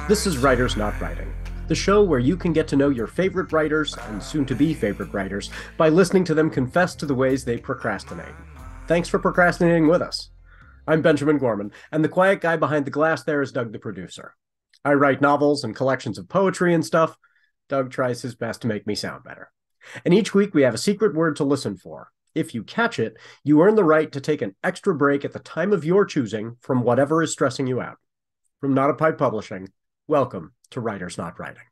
This is Writers Not Writing, the show where you can get to know your favorite writers and soon-to-be favorite writers by listening to them confess to the ways they procrastinate. Thanks for procrastinating with us. I'm Benjamin Gorman, and the quiet guy behind the glass there is Doug the producer. I write novels and collections of poetry and stuff. Doug tries his best to make me sound better. And each week we have a secret word to listen for. If you catch it, you earn the right to take an extra break at the time of your choosing from whatever is stressing you out. From Not a Pipe Publishing, welcome to Writers Not Writing.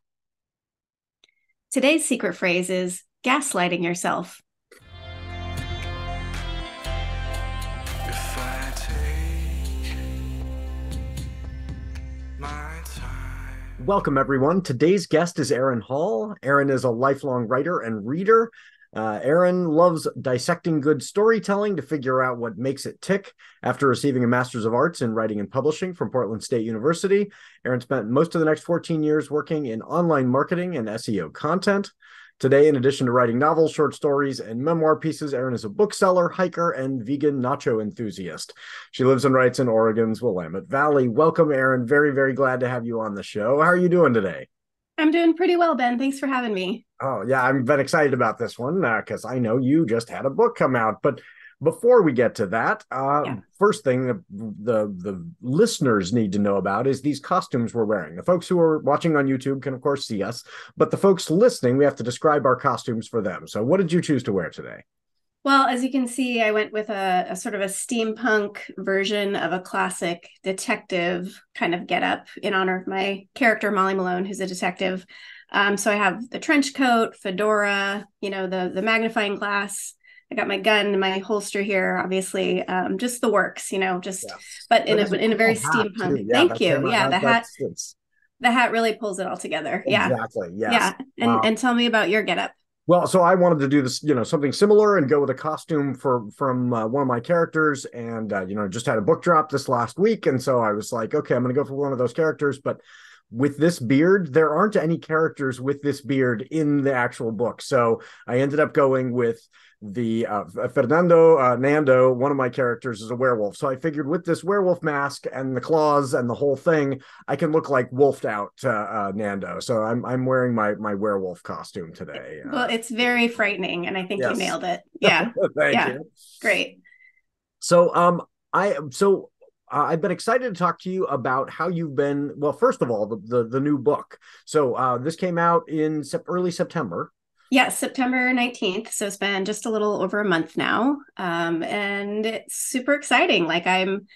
Today's secret phrase is gaslighting yourself. Welcome, everyone. Today's guest is Erin Hall. Erin is a lifelong writer and reader. Erin loves dissecting good storytelling to figure out what makes it tick. After receiving a Master's of Arts in Writing and Publishing from Portland State University, Erin spent most of the next 14 years working in online marketing and SEO content. Today, in addition to writing novels, short stories, and memoir pieces, Erin is a bookseller, hiker, and vegan nacho enthusiast. She lives and writes in Oregon's Willamette Valley. Welcome, Erin. Very, very glad to have you on the show. How are you doing today? I'm doing pretty well, Ben. Thanks for having me. Oh, yeah, I've been excited about this one because I know you just had a book come out. But before we get to that, first thing the listeners need to know about is these costumes we're wearing. The folks who are watching on YouTube can, of course, see us. But the folks listening, we have to describe our costumes for them. So what did you choose to wear today? Well, as you can see, I went with a sort of a steampunk version of a classic detective kind of getup in honor of my character, Molly Malone, who's a detective. So I have the trench coat, fedora, the magnifying glass. I got my gun in my holster here, obviously, just the works, but in a very steampunk. Thank you. Yeah, the hat really pulls it all together. Yeah, exactly. Yes. Yeah, and tell me about your getup. Well, so I wanted to do this, something similar and go with a costume from one of my characters, and just had a book drop this last week, and so I was like, okay, I'm going to go for one of those characters, but with this beard, there aren't any characters with this beard in the actual book, so I ended up going with the Fernando Nando. One of my characters is a werewolf, so I figured with this werewolf mask and the claws and the whole thing, I can look like wolfed out Nando. So I'm wearing my werewolf costume today. Well, it's very frightening, and I think you nailed it. Yeah. Thank you. Great. So I've been excited to talk to you about how you've been. Well, first of all, the new book. So this came out in early September. Yeah, September 19th. So it's been just a little over a month now. And it's super exciting. Like I'm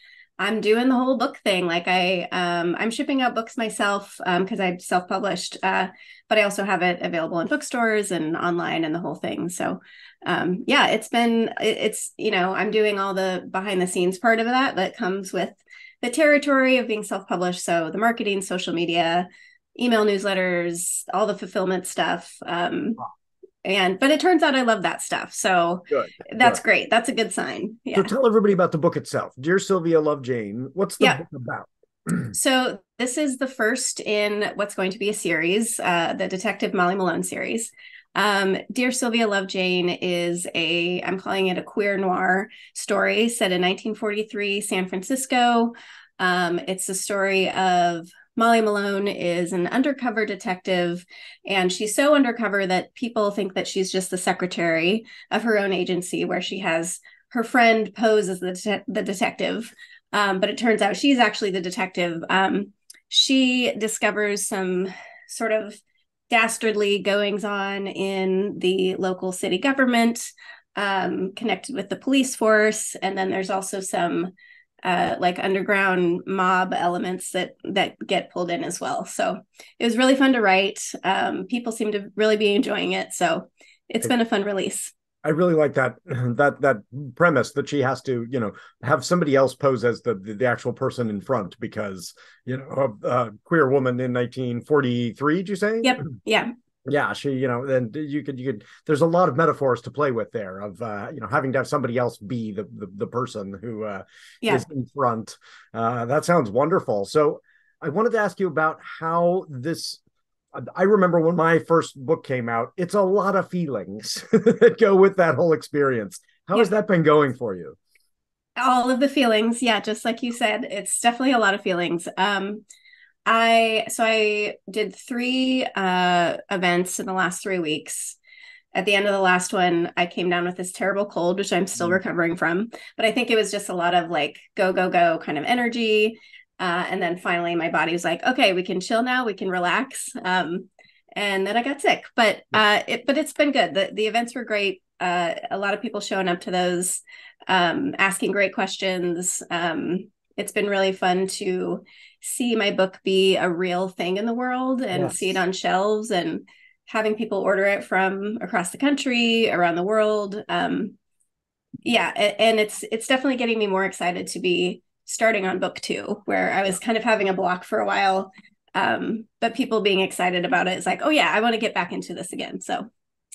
doing the whole book thing. Like I'm shipping out books myself because I self-published, but I also have it available in bookstores and online and the whole thing. So I'm doing all the behind the scenes part of that comes with the territory of being self-published. So the marketing, social media, email newsletters, all the fulfillment stuff. But it turns out I love that stuff. So that's great. That's a good sign. Yeah. So tell everybody about the book itself. Dear Sylvia, Love Jane. What's the book about? So this is the first in what's going to be a series, the Detective Molly Malone series. Dear Sylvia, Love Jane is I'm calling it a queer noir story set in 1943 San Francisco. It's the story of Molly Malone is an undercover detective, and she's so undercover that people think that she's just the secretary of her own agency, where she has her friend pose as the detective. But it turns out she's actually the detective. She discovers some sort of dastardly goings on in the local city government, connected with the police force. And then there's also some underground mob elements that get pulled in as well. So it was really fun to write. People seem to really be enjoying it. So it's been a fun release. I really like that premise that she has to, have somebody else pose as the actual person in front because, a queer woman in 1943, did you say? Yep. Yeah. Yeah, she, then you could. There's a lot of metaphors to play with there of, having to have somebody else be the person who is in front. That sounds wonderful. So I wanted to ask you about how this. I remember when my first book came out. It's a lot of feelings that go with that whole experience. How has that been going for you? All of the feelings, yeah, just like you said, it's definitely a lot of feelings. I did three events in the last 3 weeks. At the end of the last one, I came down with this terrible cold, which I'm still recovering from. But I think it was just a lot of like go, go, go kind of energy. And then finally my body was like, okay, we can chill now, we can relax. And then I got sick. But it's been good. The events were great. A lot of people showing up to those, asking great questions. It's been really fun to see my book be a real thing in the world and see it Yes. on shelves and having people order it from across the country, around the world. Yeah, and it's definitely getting me more excited to be starting on book two, where I Yeah. was kind of having a block for a while. But people being excited about it is like, oh yeah, I want to get back into this again. So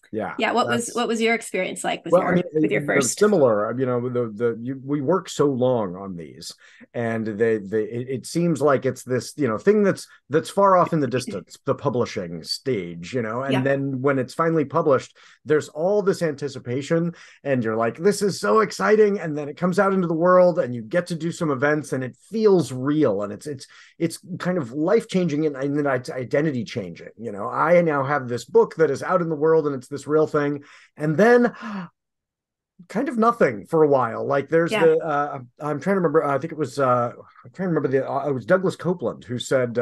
Yeah. yeah, That's what was your experience like Well, I mean, with your first? similar. We work so long on these, and it seems like it's this, thing that's far off in the distance, the publishing stage, and Yeah, then when it's finally published, there's all this anticipation, and you're like, this is so exciting, and then it comes out into the world, and you get to do some events, and it feels real, and it's kind of life changing and then identity changing. I now have this book that is out in the world, and it's this real thing, and then kind of nothing for a while. Like there's yeah, I'm trying to remember. I think it was I'm trying to remember it was Douglas Copeland who said,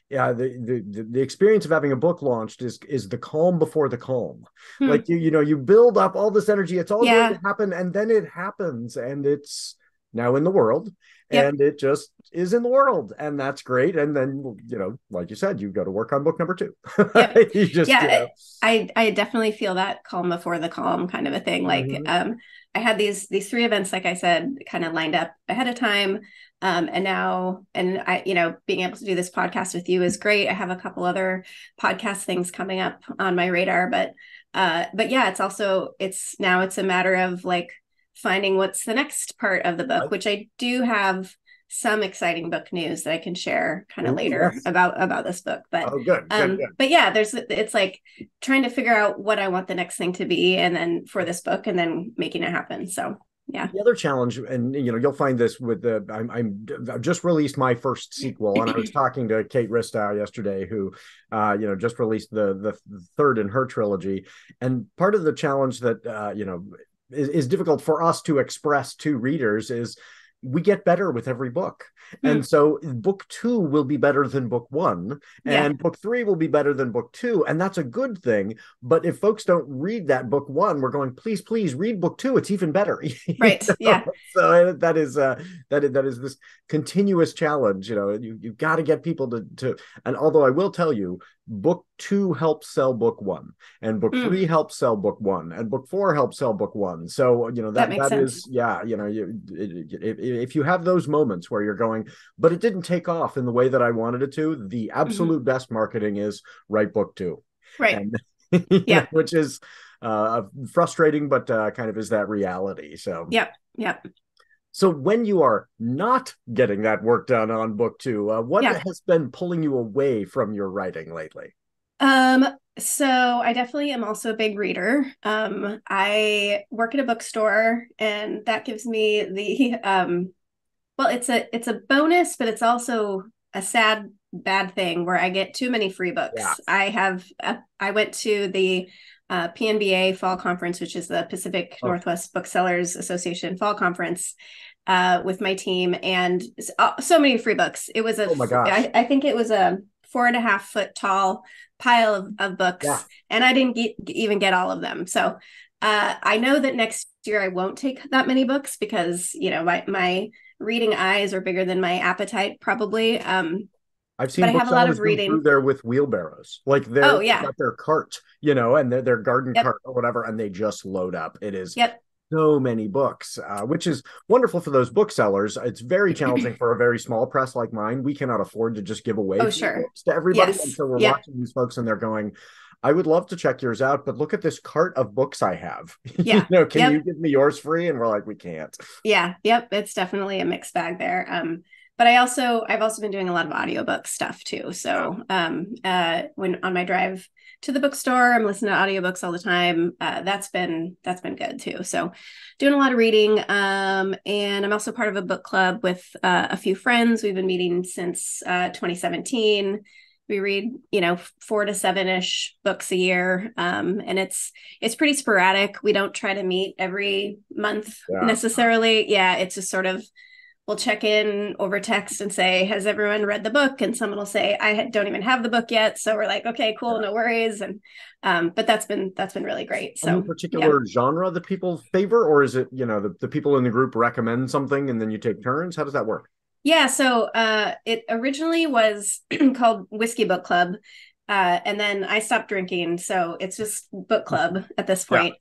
yeah, the experience of having a book launched is the calm before the calm. hmm. Like you build up all this energy, it's all going to Yeah, happen, and then it happens, and it's now in the world, yep, and it just is in the world, and that's great. And then like you said, you go to work on book number two. yep, You just yeah. I definitely feel that calm before the calm kind of a thing. Like, Mhm. I had these three events, like I said, kind of lined up ahead of time. And now, and I, being able to do this podcast with you is great. I have a couple other podcast things coming up on my radar, but yeah, it's a matter of like finding what's the next part of the book, Right. which I do have some exciting book news that I can share kind of Ooh, later yes. about this book. Oh, good, good, good. But yeah, it's like trying to figure out what I want the next thing to be, and then for this book, and then making it happen. So yeah. The other challenge, and you'll find this with I've just released my first sequel, and I was talking to Kate Ristow yesterday, who, just released the third in her trilogy, and part of the challenge that is difficult for us to express to readers is we get better with every book. Hmm. And so book two will be better than book one, Yeah. and book three will be better than book two. And that's a good thing. But if folks don't read that book one, we're going, please, please read book two. It's even better. Right. Yeah. So that is this continuous challenge. You've got to get people to, and although I will tell you, book two helps sell book one, and book Mm, three helps sell book one, and book four helps sell book one. So that that makes that sense. is, yeah, if you have those moments where you're going, but it didn't take off in the way that I wanted it to, the Hmm. absolute best marketing is write book two, Right. and Yep. which is frustrating, but kind of is that reality. So Yep. Yep. when you are not getting that work done on book two, what Yeah. has been pulling you away from your writing lately? Um, so I definitely am also a big reader. I work at a bookstore, and that gives me the well, it's a bonus, but it's also a sad bad thing where I get too many free Yeah. books. I went to the PNBA Fall Conference, which is the Pacific Oh, Northwest Booksellers Association Fall Conference, with my team, and so many free books. oh my gosh. I think it was a 4.5 foot tall pile of Yeah. books, and I didn't even get all of them. So I know that next year I won't take that many books because my reading eyes are bigger than my appetite, probably. I've But seen I have a lot booksellers of go through reading. there with wheelbarrows, like Oh they've yeah. got their cart, and their garden Yep. cart or whatever, and they just load up. It is Yep. so many books, which is wonderful for those booksellers. It's very challenging for a very small press like mine. We cannot afford to just give away Oh free sure. books to everybody, and Yes. so we're Yep. watching these folks, and they're going, "I would love to check yours out, but look at this cart of books I have. Yeah. Can you Yep. give me yours free?" And we're like, "We can't." Yeah. Yep. It's definitely a mixed bag there. But I've also been doing a lot of audiobook stuff too. Yeah. So when on my drive to the bookstore. I'm listening to audiobooks all the time. That's been good too. So doing a lot of reading. And I'm also part of a book club with a few friends. We've been meeting since 2017. We read, 4 to 7-ish books a year. And it's pretty sporadic. We don't try to meet every month Yeah. necessarily. Yeah, it's just sort of, we'll check in over text and say, has everyone read the book? And someone will say, don't even have the book yet. So we're like, okay, cool, Yeah. no worries. And but that's been really great. Any So yeah. particular genre that people favor, or is it, the people in the group recommend something and then you take turns? How does that work? Yeah, so it originally was called Whiskey Book Club. And then I stopped drinking, so it's just book club at this Yeah. point.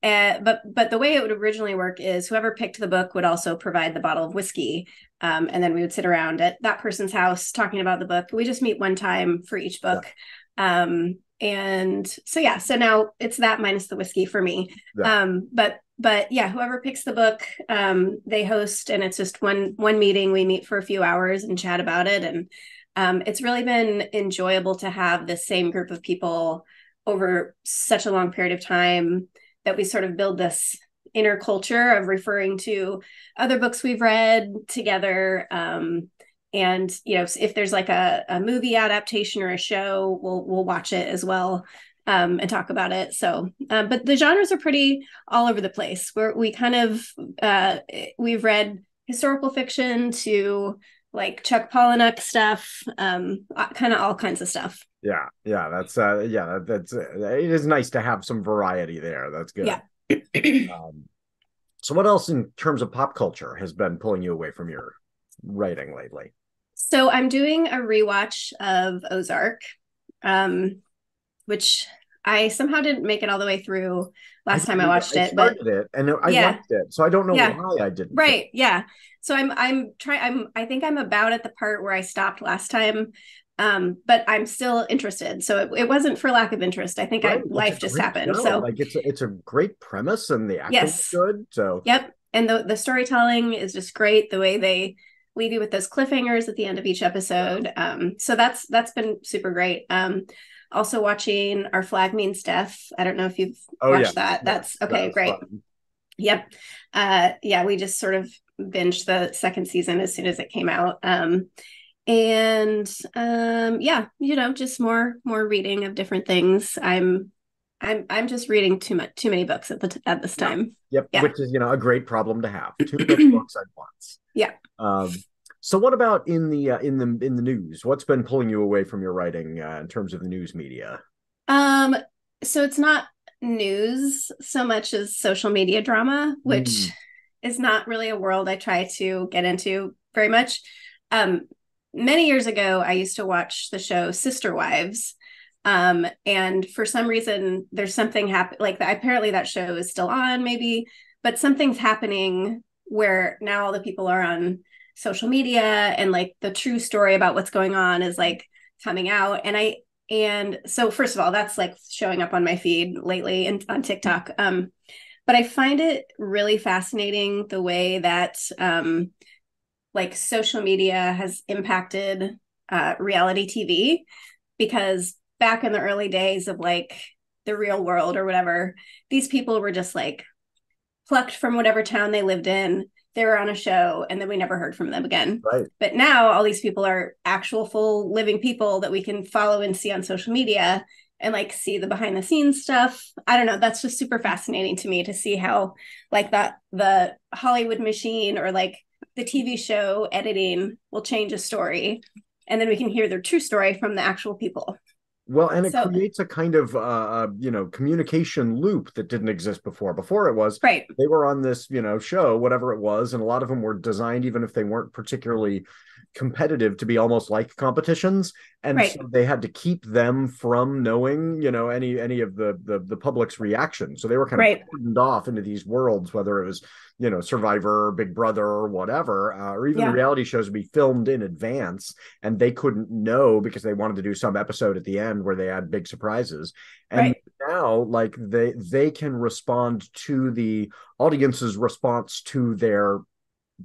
But the way it would originally work is whoever picked the book would also provide the bottle of whiskey. And then we would sit around at that person's house talking about the book. We just meet one time for each book. Yeah. And so yeah, so now it's that minus the whiskey for me. Yeah. But yeah, whoever picks the book, they host, and it's just one meeting. We meet for a few hours and chat about it. And it's really been enjoyable to have the same group of people over such a long period of time, that we sort of build this inner culture of referring to other books we've read together. And if there's like a movie adaptation or a show, we'll watch it as well, and talk about it. So but the genres are pretty all over the place, where we kind of we've read historical fiction to like Chuck Palahniuk stuff, kind of all kinds of stuff. That's it is nice to have some variety there. That's good. Yeah. So what else in terms of pop culture has been pulling you away from your writing lately? So I'm doing a rewatch of Ozark, which I somehow didn't make it all the way through last time I watched I it, but started it and I yeah, liked it, so I don't know yeah, why I didn't. right, yeah. So I think I'm about at the part where I stopped last time, but I'm still interested. So it wasn't for lack of interest. I think Right, it's a life just great happened. show. So Like it's a great premise and the acting is yes, good. So yep, and the storytelling is just great. The way they leave you with those cliffhangers at the end of each episode. So that's been super great. Also watching Our Flag Means Death. I don't know if you've watched that. That's okay, great. Fun. Yep. Yeah, we just sort of binged the second season as soon as it came out. And yeah, just more reading of different things. I'm just reading too many books at this time. Yep, Yeah. which is a great problem to have. Too many books at once. Yeah. So what about in the news? What's been pulling you away from your writing in terms of the news media? So it's not news so much as social media drama, which is not really a world I try to get into very much. Many years ago, I used to watch the show Sister Wives. And for some reason, there's something like that. Apparently that show is still on, maybe, but something's happening where now all the people are on social media, and like the true story about what's going on is like coming out. And so first of all, that's like showing up on my feed lately and on TikTok. But I find it really fascinating the way that like social media has impacted reality TV, because back in the early days of like the Real World or whatever, these people were just like plucked from whatever town they lived in. They were on a show and then we never heard from them again. Right. But now all these people are actual full living people that we can follow and see on social media and like see the behind the scenes stuff. I don't know. That's just super fascinating to me to see how like the Hollywood machine or like the TV show editing will change a story. And then we can hear their true story from the actual people. Well, and it creates a kind of communication loop that didn't exist before. Before it was right. They were on this show, whatever it was, and a lot of them were designed, even if they weren't particularly competitive, to be almost like competitions, and right. so they had to keep them from knowing any of the public's reaction. So they were kind of cordoned off into these worlds, whether it was Survivor, Big Brother, or whatever, or even the reality shows would be filmed in advance, and they couldn't know because they wanted to do some episode at the end where they had big surprises. And now, like they can respond to the audience's response to their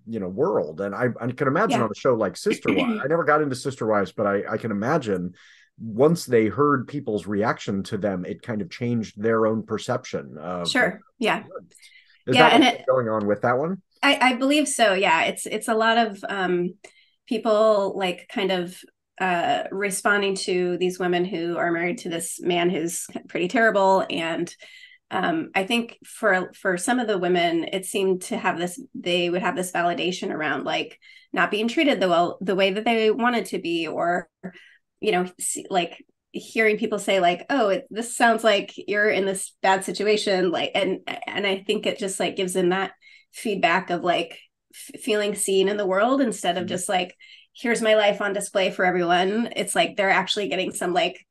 world. And I can imagine on a show like Sister Wives. I never got into Sister Wives, but I can imagine once they heard people's reaction to them, it kind of changed their own perception of. Sure. Yeah. Is Yeah. that And what's going on with that one? I believe so. Yeah. It's a lot of people like kind of responding to these women who are married to this man who's pretty terrible. And I think for some of the women, it seemed to have this, they would have this validation around like not being treated the way that they wanted to be, or, like hearing people say like, oh, this sounds like you're in this bad situation. Like, and I think it just like gives them that feedback of like feeling seen in the world instead of just like, here's my life on display for everyone. It's like they're actually getting some like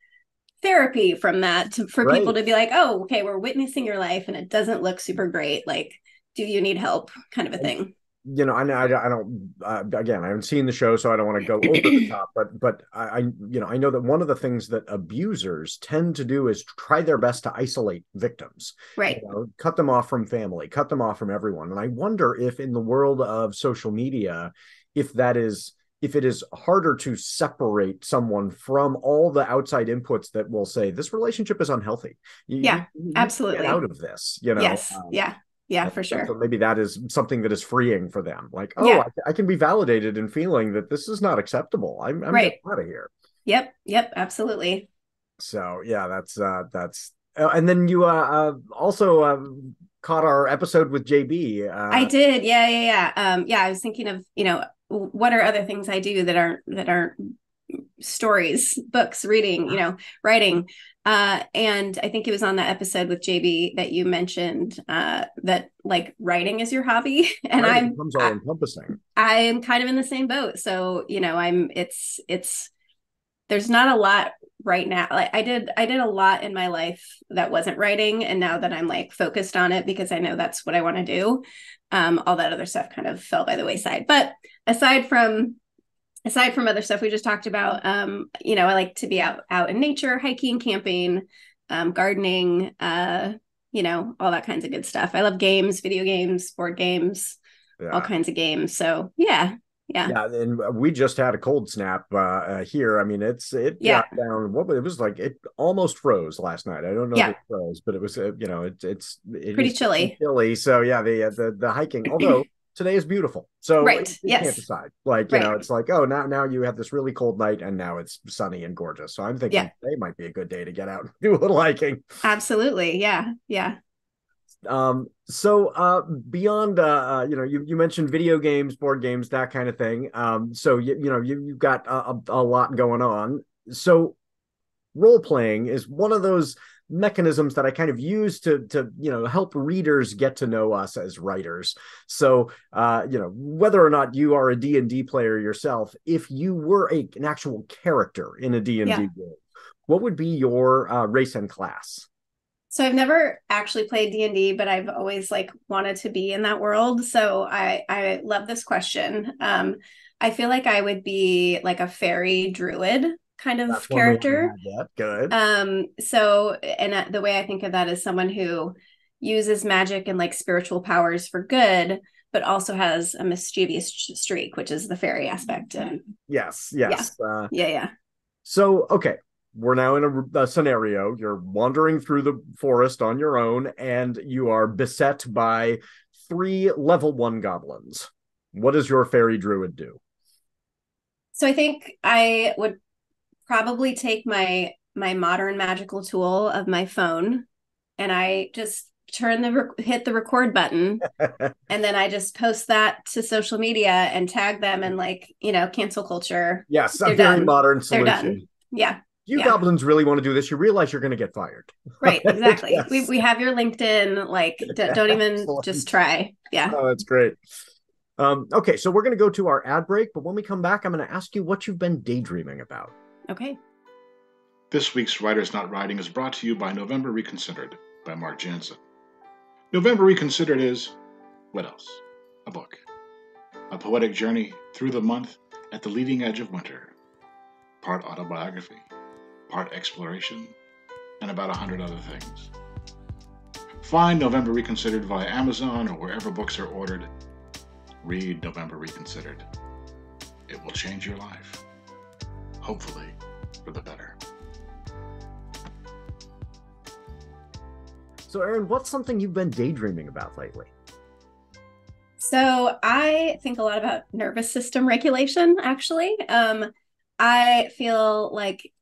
therapy from that for Right. people to be like, oh, okay, we're witnessing your life and it doesn't look super great. Like, do you need help? Kind of a thing. I don't, again, I haven't seen the show, so I don't want to go over the top, but I know that one of the things that abusers tend to do is try their best to isolate victims, Right. Cut them off from family, cut them off from everyone. And I wonder if in the world of social media, if it is harder to separate someone from all the outside inputs that will say this relationship is unhealthy. Yeah, You need to get absolutely. out of this, Yes. Yeah, for so sure. maybe that is something that is freeing for them. Like, oh, Yeah. I can be validated in feeling that this is not acceptable. I'm Right. getting out of here. Yep, absolutely. So yeah, that's and then you also caught our episode with JB. I did. Yeah. I was thinking of, what are other things I do that aren't stories, books, reading, writing. And I think it was on that episode with JB that you mentioned that like writing is your hobby. And Right, it becomes all encompassing. I'm kind of in the same boat. So, it's there's not a lot right now. Like I did a lot in my life that wasn't writing. And now that I'm like focused on it because I know that's what I want to do, all that other stuff kind of fell by the wayside. But aside from other stuff we just talked about, I like to be out in nature, hiking, camping, gardening, all that kinds of good stuff. I love games, video games, board games, all Yeah. kinds of games. So yeah. Yeah, and we just had a cold snap here. I mean, it Yeah. got down. What it was like, it almost froze last night. I don't know if Yeah. it froze, but it was it Pretty is chilly. chilly. So yeah, the hiking. Although today is beautiful, so Right. you can't Yes. decide. Like Right. it's like, oh, now you have this really cold night, and now it's sunny and gorgeous. So I'm thinking Yeah. today might be a good day to get out and do a little hiking. Absolutely. Yeah. Yeah. So beyond you mentioned video games, board games, that kind of thing. So you've got a lot going on. So role playing is one of those mechanisms that I kind of use to help readers get to know us as writers. So whether or not you are a D&D player yourself, if you were an actual character in a D&D Yeah. game, what would be your race and class? So I've never actually played D&D, but I've always like wanted to be in that world. So I love this question. I feel like I would be like a fairy druid kind of That's one we haven't character. had yet. Good. So and the way I think of that is someone who uses magic and like spiritual powers for good, but also has a mischievous streak, which is the fairy aspect. Yes. Yeah. So, okay, we're now in a scenario. You're wandering through the forest on your own, and you are beset by 3 level 1 goblins. What does your fairy druid do? So I think I would probably take my modern magical tool of my phone, and I just hit the record button, and then I just post that to social media and tag them and like cancel culture. Yes, a They're very done. modern They're solution. done. Yeah. You Yeah. goblins really want to do this, you realize you're going to get fired. Right. Exactly. Yes. We have your LinkedIn. Like, don't even just try. Yeah. Oh, that's great. Okay, so we're going to go to our ad break, but when we come back, I'm going to ask you what you've been daydreaming about. Okay. This week's Writers Not Writing is brought to you by November Reconsidered by Marc Janessen. November Reconsidered is, what else? A book. A poetic journey through the month at the leading edge of winter. Part autobiography, part exploration, and about 100 other things. Find November Reconsidered via Amazon or wherever books are ordered. Read November Reconsidered. It will change your life. Hopefully, for the better. So, Erin, what's something you've been daydreaming about lately? So I think a lot about nervous system regulation, actually. I feel like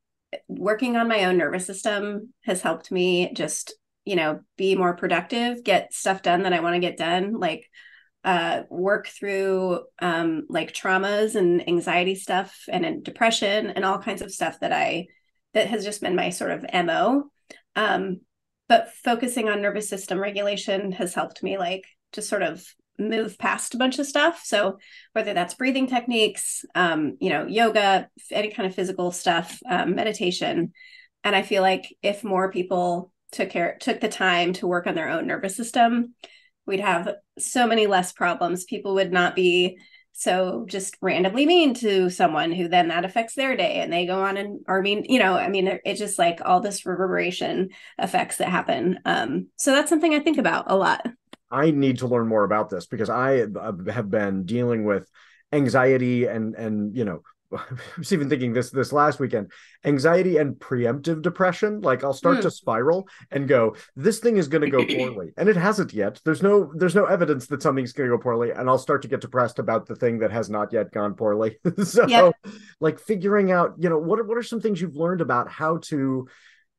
working on my own nervous system has helped me just, be more productive, get stuff done that I want to get done, like work through like traumas and anxiety stuff and depression and all kinds of stuff that has just been my sort of MO. But focusing on nervous system regulation has helped me like just sort of move past a bunch of stuff. So whether that's breathing techniques, yoga, any kind of physical stuff, meditation. And I feel like if more people took the time to work on their own nervous system, we'd have so many less problems. People would not be so just randomly mean to someone who then that affects their day and they go on and are mean, it's just like all this reverberation effects that happen. So that's something I think about a lot. I need to learn more about this because I have been dealing with anxiety and I was even thinking this last weekend, anxiety and preemptive depression. Like I'll start to spiral and go, this thing is going to go poorly, and it hasn't yet. There's no evidence that something's going to go poorly, and I'll start to get depressed about the thing that has not yet gone poorly. So, Yep. like figuring out, what are some things you've learned about how to,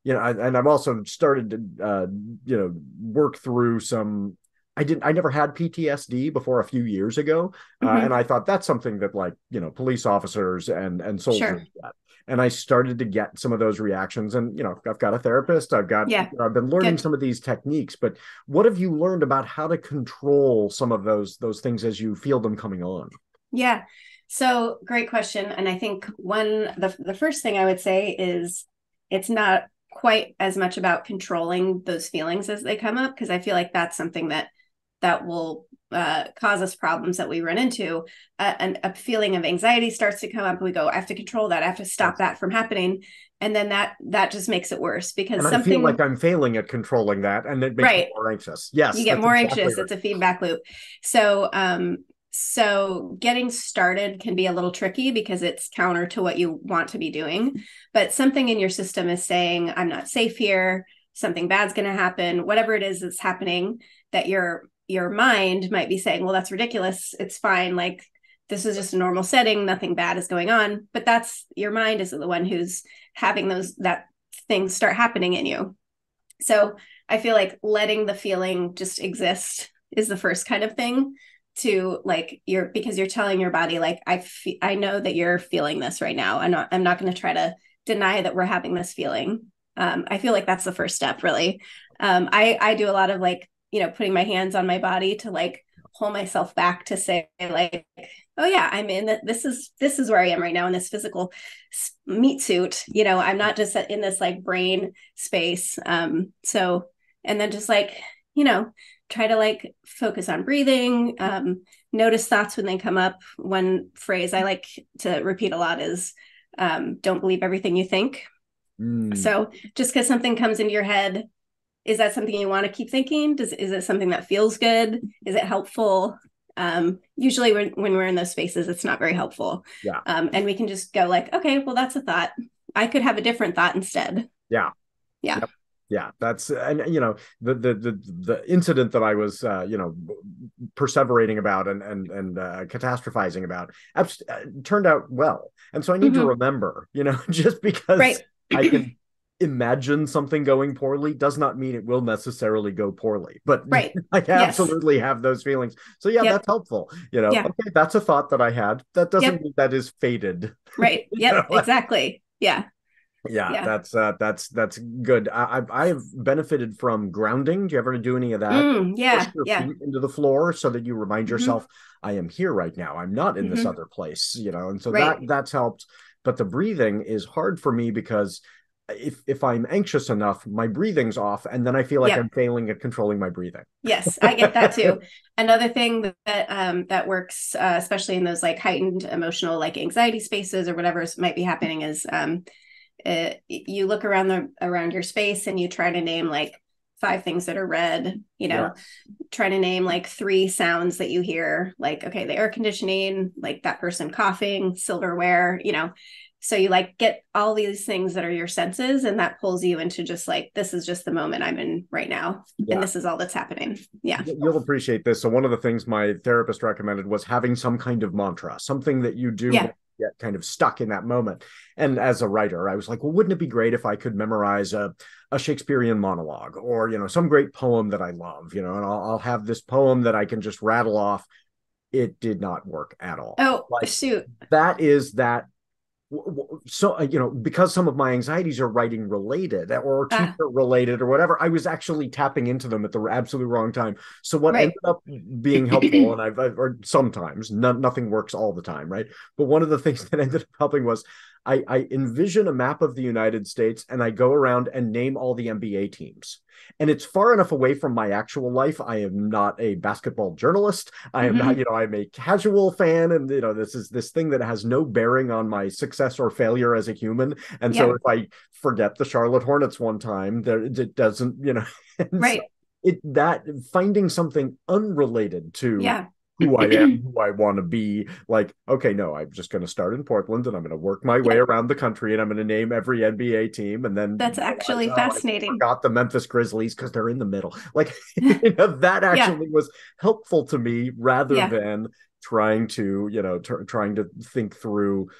and I've also started to, work through some. I never had PTSD before a few years ago. And I thought that's something that like, police officers and soldiers Sure. get. And I started to get some of those reactions and, I've got a therapist, I've been learning Good. some of these techniques, but what have you learned about how to control some of those things as you feel them coming on? Yeah. So great question. And I think the first thing I would say is it's not quite as much about controlling those feelings as they come up, because I feel like that's something that will cause us problems that we run into. And a feeling of anxiety starts to come up. And we go, I have to control that. I have to stop that from happening. And then that just makes it worse because and I feel like I'm failing at controlling that, and it makes me more anxious. Yes, you get more anxious. Right. It's a feedback loop. So getting started can be a little tricky because it's counter to what you want to be doing. But something in your system is saying, I'm not safe here. Something bad's going to happen. Whatever it is that's happening, that your mind might be saying, well, that's ridiculous. It's fine. Like this is just a normal setting. Nothing bad is going on. But that's your mind is the one who's having that things start happening in you. So I feel like letting the feeling just exist is the first kind of thing to like because you're telling your body, like, I know that you're feeling this right now. I'm not going to try to deny that we're having this feeling. I feel like that's the first step, really. I do a lot of like, putting my hands on my body to like hold myself back to say like, oh yeah, I'm in this is where I am right now in this physical meat suit. I'm not just in this like brain space. So, and then just like, try to like focus on breathing, notice thoughts when they come up. One phrase I like to repeat a lot is, don't believe everything you think. So just because something comes into your head, is that something you want to keep thinking? Is it something that feels good? Is it helpful? Usually when we're in those spaces, it's not very helpful. Yeah. And we can just go like, okay, well, that's a thought. I could have a different thought instead. Yeah. Yeah. Yep. Yeah, that's and the incident that I was perseverating about and catastrophizing about turned out well, and so I need to remember, just because I can imagine something going poorly does not mean it will necessarily go poorly. But I absolutely have those feelings. So yeah, that's helpful. Okay, that's a thought that I had. That doesn't mean that is fated. Right. Yep. Exactly. Yeah. Yeah, that's good. I've benefited from grounding. Do you ever do any of that? Yeah. Push your feet into the floor so that you remind yourself, I am here right now. I'm not in this other place, and so that's helped. But the breathing is hard for me because if I'm anxious enough, my breathing's off, and then I feel like I'm failing at controlling my breathing. Yes, I get that too. Another thing that works, especially in those like heightened emotional, like anxiety spaces or whatever might be happening, is you look around your space and you try to name like 5 things that are red. Try to name like 3 sounds that you hear, like, okay, the air conditioning, like that person coughing, silverware, So you like get all these things that are your senses, and that pulls you into just like, this is just the moment I'm in right now. Yeah. And this is all that's happening. Yeah. You'll appreciate this. So one of the things my therapist recommended was having some kind of mantra, something that you do when you get kind of stuck in that moment. And as a writer, I was like, well, wouldn't it be great if I could memorize a Shakespearean monologue, or, you know, some great poem that I love, you know, and I'll have this poem that I can just rattle off. It did not work at all. Oh, like, shoot. That is that. So, you know, because some of my anxieties are writing related or teacher related or whatever, I was actually tapping into them at the absolute wrong time. So what ended up being helpful, and I've or sometimes nothing works all the time, right? But one of the things that ended up helping was I envision a map of the United States, and I go around and name all the NBA teams. And it's far enough away from my actual life. I am not a basketball journalist. I am not, you know, I'm a casual fan. And, you know, this is this thing that has no bearing on my success or failure as a human. And so if I forget the Charlotte Hornets one time, there, it doesn't, you know, right. So that finding something unrelated to who I am, who I want to be, like, okay, no, I'm just going to start in Portland, and I'm going to work my way around the country, and I'm going to name every NBA team, and then that's actually fascinating. I forgot the Memphis Grizzlies because they're in the middle. Like, you know, that actually was helpful to me rather than trying to, you know, trying to think through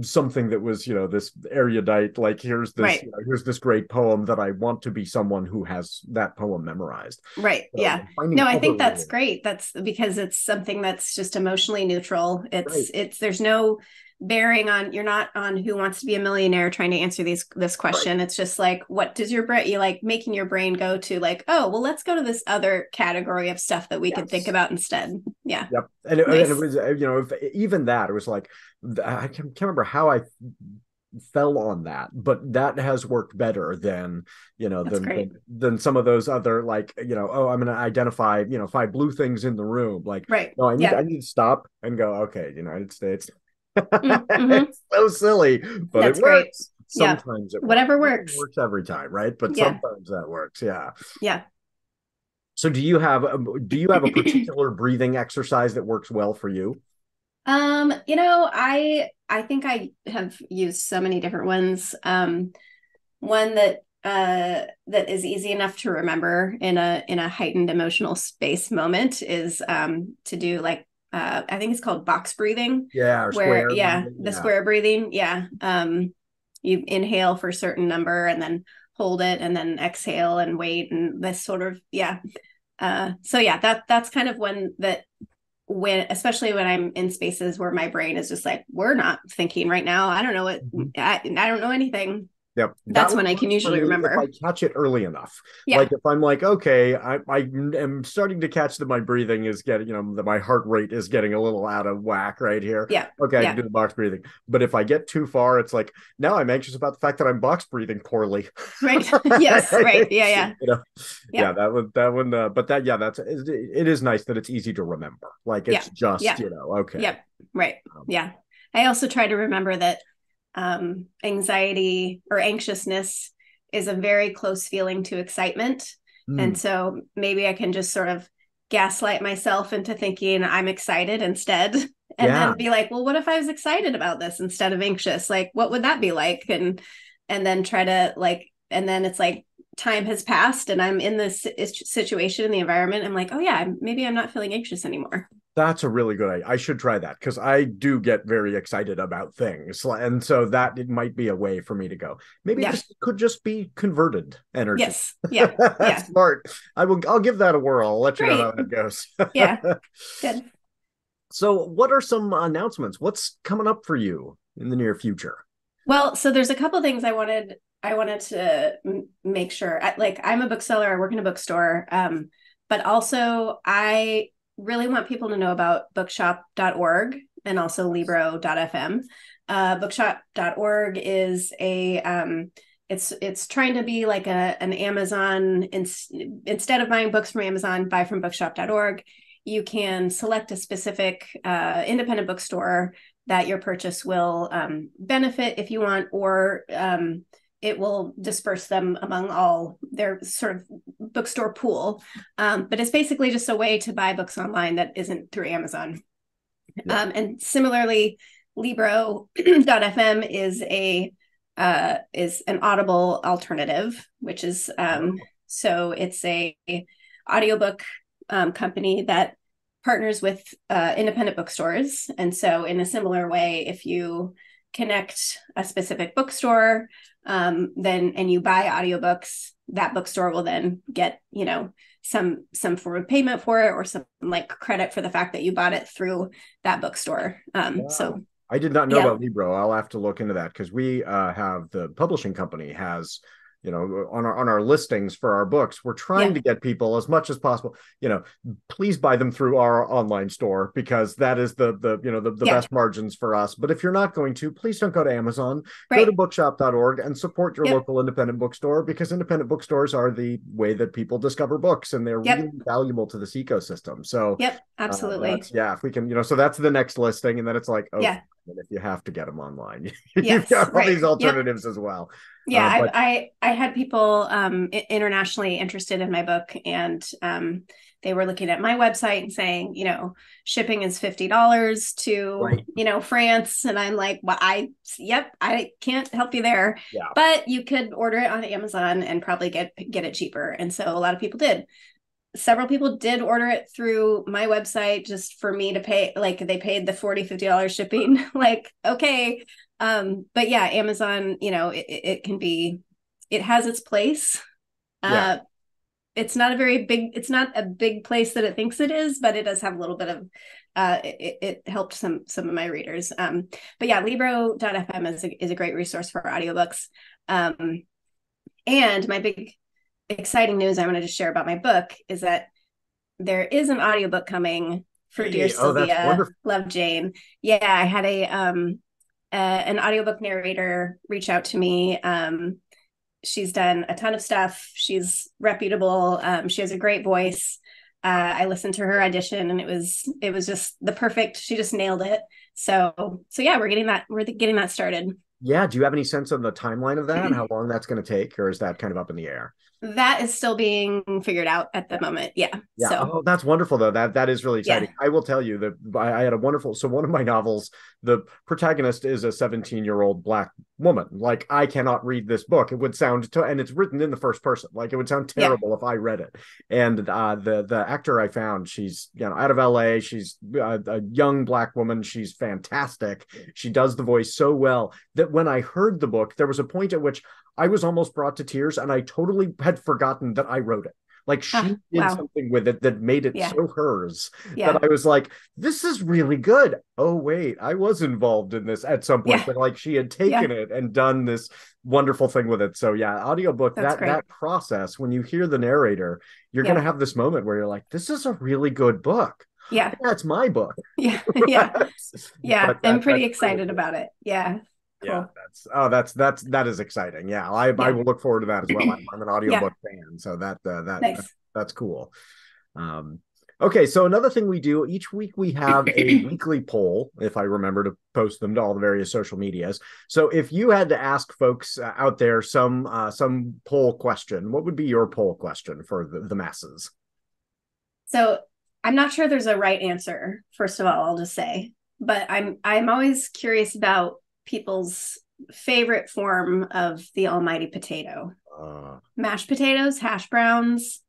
something that was, you know, this erudite, like, here's this, you know, here's this great poem that I want to be someone who has that poem memorized. Right. So, no, I think that's great. That's because it's something that's just emotionally neutral. It's there's no bearing on, you're not on Who Wants to Be a Millionaire trying to answer this question. It's just like, what does your brain, you like making your brain go to, like, oh, well, let's go to this other category of stuff that we could think about instead. Yeah. Yep. And it was, you know, even that, it was like, I can't remember how I fell on that, but that has worked better than, you know, than some of those other, like, you know, oh, I'm going to identify, you know, 5 blue things in the room. Like, no, I need to stop and go, okay, United States. It's so silly, but it works. Great. Sometimes it works. Whatever works. It works every time, right? But sometimes that works. Yeah. Yeah. So do you have a particular breathing exercise that works well for you? You know, I think I have used so many different ones. One that is easy enough to remember in a heightened emotional space moment is to do, like, I think it's called box breathing. Yeah, square breathing. Yeah. You inhale for a certain number and then hold it and then exhale and wait, and this sort of that's kind of especially when I'm in spaces where my brain is just like, we're not thinking right now. I don't know what I don't know anything. Yep. That's when I can usually remember. If I catch it early enough. Like if I'm like, okay, I am starting to catch that my breathing is getting, you know, that my heart rate is getting a little out of whack right here. Yeah. Okay, I can do the box breathing. But if I get too far, it's like, now I'm anxious about the fact that I'm box breathing poorly. Right. Yes. Right. Yeah. You know? That one. But it is nice that it's easy to remember. Like it's just, you know, okay. Yep. Right. Yeah. I also try to remember that anxiety or anxiousness is a very close feeling to excitement. And so maybe I can just sort of gaslight myself into thinking I'm excited instead. And then be like, well, what if I was excited about this instead of anxious? Like, what would that be like? And then try to, like, and then it's like time has passed and I'm in this situation in the environment. I'm like, oh yeah, maybe I'm not feeling anxious anymore. That's a really good idea. I should try that because I do get very excited about things. And so that it might be a way for me to go. Maybe this could just be converted energy. Yes. Yeah. That's smart. I'll give that a whirl. I'll let you know how that goes. Yeah. Good. So what are some announcements? What's coming up for you in the near future? Well, so there's a couple things I wanted to make sure. I'm a bookseller. I work in a bookstore. But also I really want people to know about bookshop.org and also libro.fm. Bookshop.org is it's trying to be like an Amazon. Instead of buying books from Amazon, buy from bookshop.org. You can select a specific independent bookstore that your purchase will benefit if you want, or it will disperse them among all their sort of bookstore pool. But it's basically just a way to buy books online that isn't through Amazon. And similarly, Libro.fm is an Audible alternative, which is so it's a audiobook company that partners with independent bookstores. And so in a similar way, if you connect a specific bookstore, then and you buy audiobooks, that bookstore will then get, some form of payment for it or some like credit for the fact that you bought it through that bookstore. Wow. So I did not know about Libro. I'll have to look into that because we have the publishing company has, on our listings for our books, we're trying to get people as much as possible, please buy them through our online store because that is the best margins for us. But if you're not going to, please don't go to Amazon. Go to bookshop.org and support your local independent bookstore because independent bookstores are the way that people discover books and they're really valuable to this ecosystem. So absolutely. If we can, so that's the next listing. And then it's like, if you have to get them online, you've got all these alternatives as well. I had people internationally interested in my book, and they were looking at my website and saying, shipping is $50 to France, and I'm like, well, I can't help you there, but you could order it on Amazon and probably get it cheaper. And so a lot of people did. Several people did order it through my website just for me to pay, like they paid the $40-50 shipping. Like, okay. But Amazon, it can be, it has its place. It's not a big place that it thinks it is, but it does have a little bit of, it helped some of my readers. But Libro.fm is a great resource for audiobooks. And my big exciting news I wanted to share about my book is that there is an audiobook coming for Dear Sylvia, Love Jane. I had an audiobook narrator reach out to me. She's done a ton of stuff. She's reputable. She has a great voice. I listened to her audition and it was just the perfect, she just nailed it. So we're getting that started. Do you have any sense of the timeline of that? How long that's going to take, or is that kind of up in the air? That is still being figured out at the moment. So that's wonderful though. That is really exciting. I will tell you that I had one of my novels, the protagonist is a 17-year-old Black woman. Like, I cannot read this book. It would sound and it's written in the first person. Like, it would sound terrible if I read it. And the actor I found, she's out of LA. She's a young Black woman. She's fantastic. She does the voice so well that when I heard the book, there was a point at which I was almost brought to tears and I totally had forgotten that I wrote it. Like, she did something with it that made it so hers that I was like, this is really good. Oh, wait, I was involved in this at some point, but like she had taken it and done this wonderful thing with it. So audiobook, that process, when you hear the narrator, you're going to have this moment where you're like, this is a really good book. That's my book. I'm pretty excited about it. Cool. That is exciting. I will look forward to that as well. I'm an audiobook fan, so that's cool. Okay, so another thing we do each week, we have a weekly poll, if I remember to post them to all the various social medias. So if you had to ask folks out there some poll question, what would be your poll question for the masses? So I'm not sure there's a right answer, first of all, I'll just say, but I'm always curious about people's favorite form of the almighty potato. Mashed potatoes, hash browns,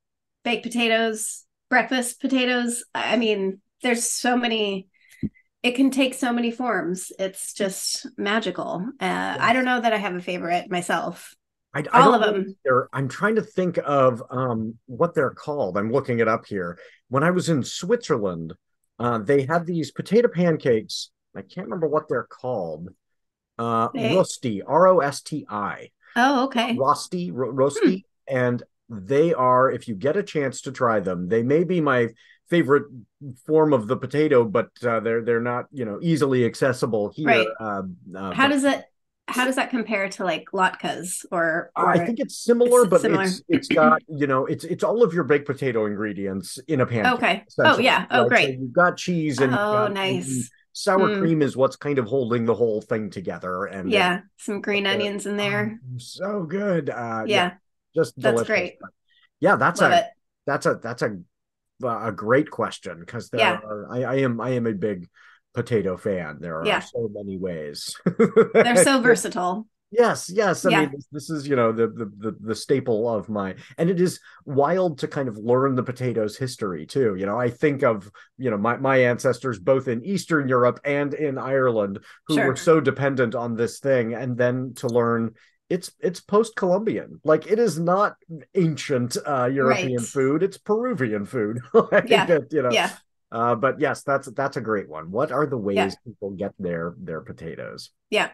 baked potatoes, breakfast potatoes. I mean, there's so many, it can take so many forms. It's just magical. I don't know that I have a favorite myself. All of them. I'm trying to think of what they're called. I'm looking it up here. When I was in Switzerland, they had these potato pancakes. I can't remember what they're called. Rosti, Rosti. Oh, okay. Rosti. And they are, if you get a chance to try them, they may be my favorite form of the potato, but they're not, easily accessible here. Right. How does that compare to like latkes or I think it's similar, but it's got, it's all of your baked potato ingredients in a pancake. Okay. Oh yeah. Oh, great. So you've got cheese and nice. Sour cream is what's kind of holding the whole thing together. And some green onions in there. So good. Just that's delicious. Great. That's a great question because I am a big potato fan. There are Yeah. so many ways. They're so versatile. Yes, yes. I Yeah. mean, this is, the staple of my, and it is wild to kind of learn the potatoes history too. I think of, my ancestors both in Eastern Europe and in Ireland who were Sure. so dependent on this thing, and then to learn it's post-Columbian. Like, it is not ancient European Right. food, it's Peruvian food. Like Yeah. that, Yeah. but yes, that's a great one. What are the Yeah. ways people get their potatoes? Yeah.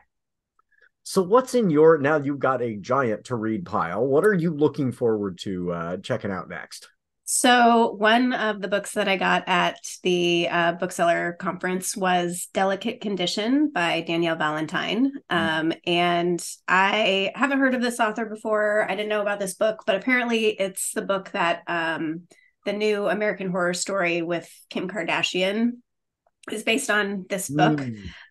So what's in your, now you've got a giant to read pile. What are you looking forward to checking out next? So one of the books that I got at the bookseller conference was Delicate Condition by Danielle Valentine. And I haven't heard of this author before. I didn't know about this book, but apparently it's the book that the new American Horror Story with Kim Kardashian is based on this book.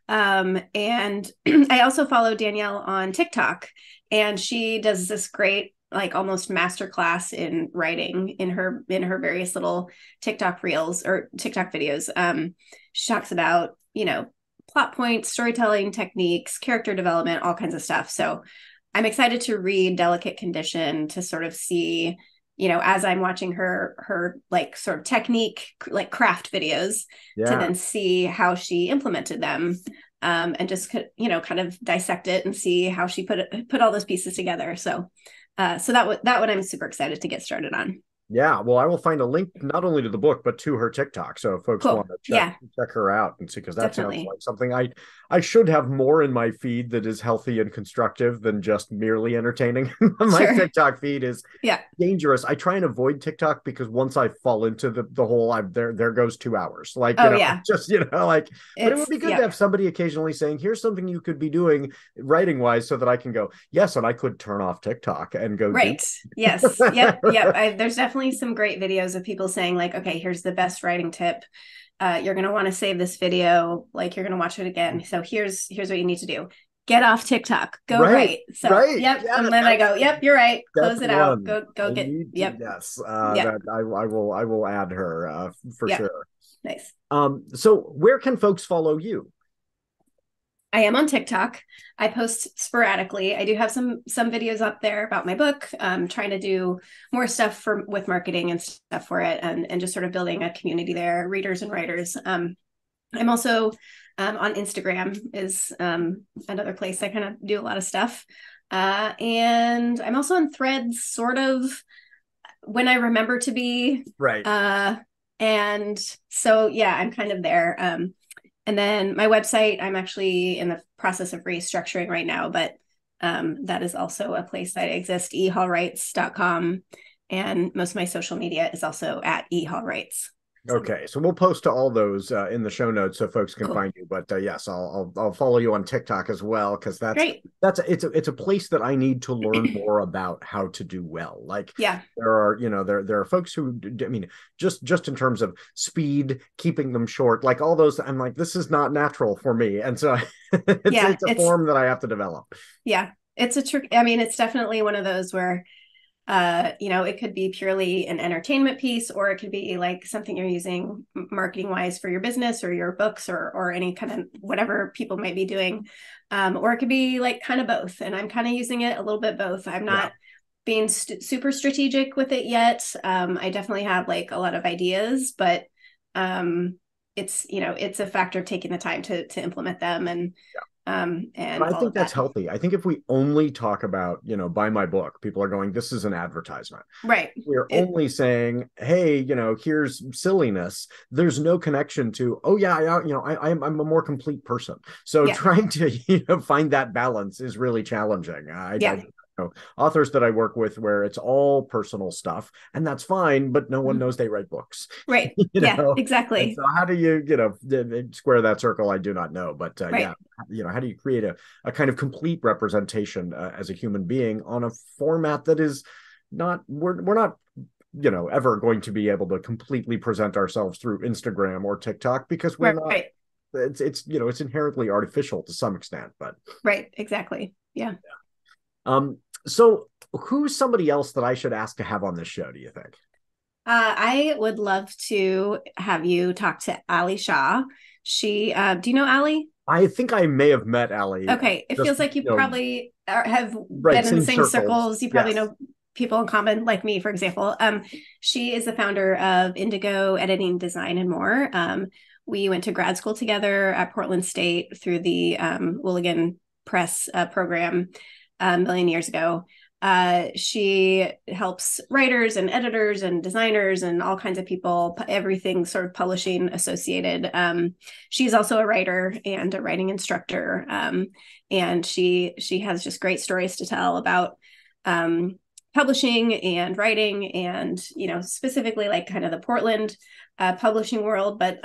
And I also follow Danielle on TikTok, and she does this great, like, almost masterclass in writing in her various little TikTok reels or TikTok videos. She talks about, plot points, storytelling techniques, character development, all kinds of stuff. So I'm excited to read Delicate Condition to sort of see, as I'm watching her like sort of technique, like craft videos, to then see how she implemented them, and just, kind of dissect it and see how she put all those pieces together. So that one I'm super excited to get started on. Yeah, well, I will find a link not only to the book but to her TikTok. So if folks Cool. want to Yeah. check her out and see, because that sounds Definitely. like something I should have more in my feed that is healthy and constructive than just merely entertaining. My Sure. TikTok feed is Yeah. dangerous. I try and avoid TikTok because once I fall into the whole, there goes 2 hours. Like, Oh yeah. just like, but it would be good to Yep. have somebody occasionally saying, here's something you could be doing writing wise, so that I can go, yes, and I could turn off TikTok and go Right. Yes. Yep. Yep. There's definitely some great videos of people saying, like, okay, here's the best writing tip. You're going to want to save this video. Like, you're going to watch it again. So here's what you need to do. Get off TikTok. Go right. So, right. yep. Yeah, and then I go, yep, you're right. Close it out. One. Go get, yep. Yes. Yep. That I will add her for Yep. sure. Nice. So where can folks follow you? I am on TikTok. I post sporadically. I do have some videos up there about my book. Trying to do more stuff with marketing and stuff for it, and just sort of building a community there, readers and writers. I'm also on Instagram is another place I kind of do a lot of stuff. And I'm also on Threads, sort of, when I remember to be. Right. And so, yeah, I'm kind of there. And then my website, I'm actually in the process of restructuring right now, but that is also a place that exists, ehallwrites.com. And most of my social media is also at ehallwrites. Okay, so we'll post to all those in the show notes so folks can find you. But yes, I'll follow you on TikTok as well, because it's a place that I need to learn more about how to do well. Like, yeah, there are there are folks who, I mean, just in terms of speed, keeping them short, like all those. I'm like, this is not natural for me, and so it's a form that I have to develop. Yeah, it's a trick. I mean, it's definitely one of those where, it could be purely an entertainment piece, or it could be like something you're using marketing wise for your business or your books or any kind of whatever people might be doing. Or it could be like kind of both. And I'm kind of using it a little bit both. I'm not being super strategic with it yet. I definitely have like a lot of ideas, but it's a factor of taking the time to implement them. And I think that's healthy. I think if we only talk about, buy my book, people are going, this is an advertisement. Right. We're only saying, hey, here's silliness. There's no connection to, oh yeah, I'm a more complete person. So trying to, find that balance is really challenging. Authors that I work with where it's all personal stuff, and that's fine, but no one knows they write books. Right. Yeah, exactly. And so how do you, square that circle? I do not know, but how do you create a kind of complete representation as a human being on a format that is not, we're not, ever going to be able to completely present ourselves through Instagram or TikTok, because we're not, it's inherently artificial to some extent, but. Right. Exactly. Yeah. So who's somebody else that I should ask to have on this show, do you think? I would love to have you talk to Ali Shah. She, do you know Allie? I think I may have met Allie. Okay, it Just, feels like you probably have right, been in the same same circles. circles. You probably Yes. know people in common, like me, for example. She is the founder of Indigo Editing, Design, and More. We went to grad school together at Portland State through the Willigan Press program a million years ago. She helps writers and editors and designers and all kinds of people, everything sort of publishing associated. She's also a writer and a writing instructor, and she has just great stories to tell about publishing and writing, and specifically like kind of the Portland publishing world, but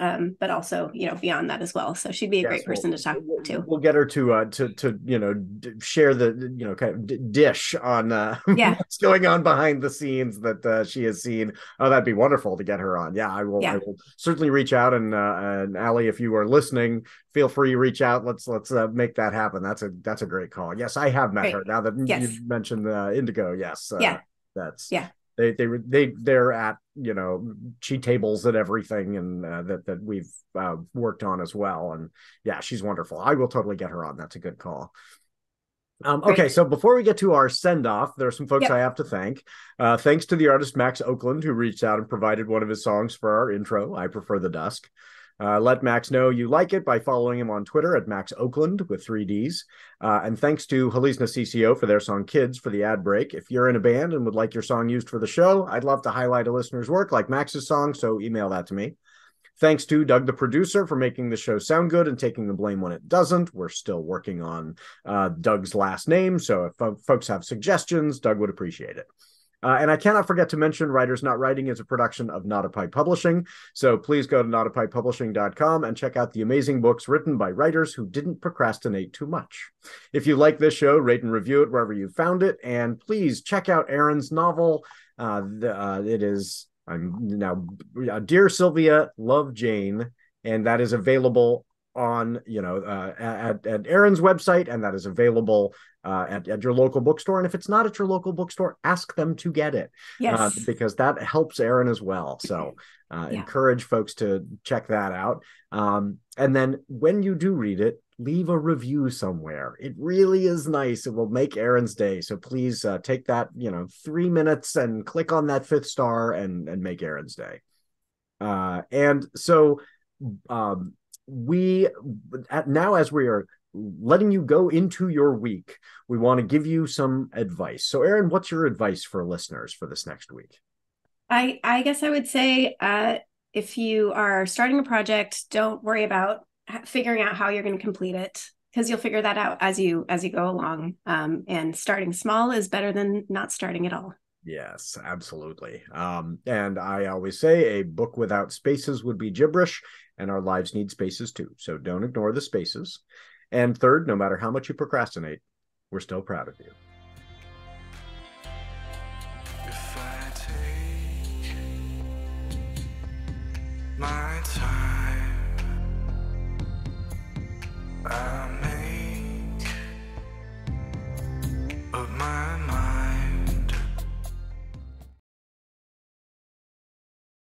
also beyond that as well. So she'd be a great person to talk to. We'll get her to share the kind of dish on Yeah. what's going on behind the scenes that she has seen. Oh, that'd be wonderful to get her on. Yeah, I will. Yeah. I will certainly reach out, and Allie, if you are listening, feel free to reach out. Let's make that happen. That's a great call. Yes, I have met her. Now that you mentioned Indigo, yes, that's they're at cheat tables and everything, and that we've worked on as well. And yeah, she's wonderful. I will totally get her on. That's a good call. Okay, so before we get to our send-off, there are some folks I have to thank. Thanks to the artist Max Oakland, who reached out and provided one of his songs for our intro, I Prefer the Dusk. Let Max know you like it by following him on Twitter at Max Oakland with 3 Ds. And thanks to Halisna CCO for their song Kids for the ad break. If you're in a band and would like your song used for the show, I'd love to highlight a listener's work like Max's song, so email that to me. Thanks to Doug, the producer, for making the show sound good and taking the blame when it doesn't. We're still working on Doug's last name, so if folks have suggestions, Doug would appreciate it. And I cannot forget to mention Writers Not Writing is a production of Not a Pipe Publishing. So please go to notapikepublishing.com and check out the amazing books written by writers who didn't procrastinate too much. If you like this show, rate and review it wherever you found it. And please check out Erin's novel. It is Dear Sylvia, Love Jane. And that is available on at Erin's website, and that is available at your local bookstore. And if it's not at your local bookstore, ask them to get it, because that helps Erin as well. So encourage folks to check that out, and then when you do read it, leave a review somewhere. It really is nice. It will make Erin's day. So please take that 3 minutes and click on that 5th star and make Erin's day. And so now, as we are letting you go into your week, we want to give you some advice. So Erin, what's your advice for listeners for this next week? I guess I would say if you are starting a project, don't worry about figuring out how you're going to complete it, because you'll figure that out as you go along. And starting small is better than not starting at all. Yes, absolutely. And I always say a book without spaces would be gibberish, and our lives need spaces too. So don't ignore the spaces. And third, no matter how much you procrastinate, we're still proud of you. If I take my time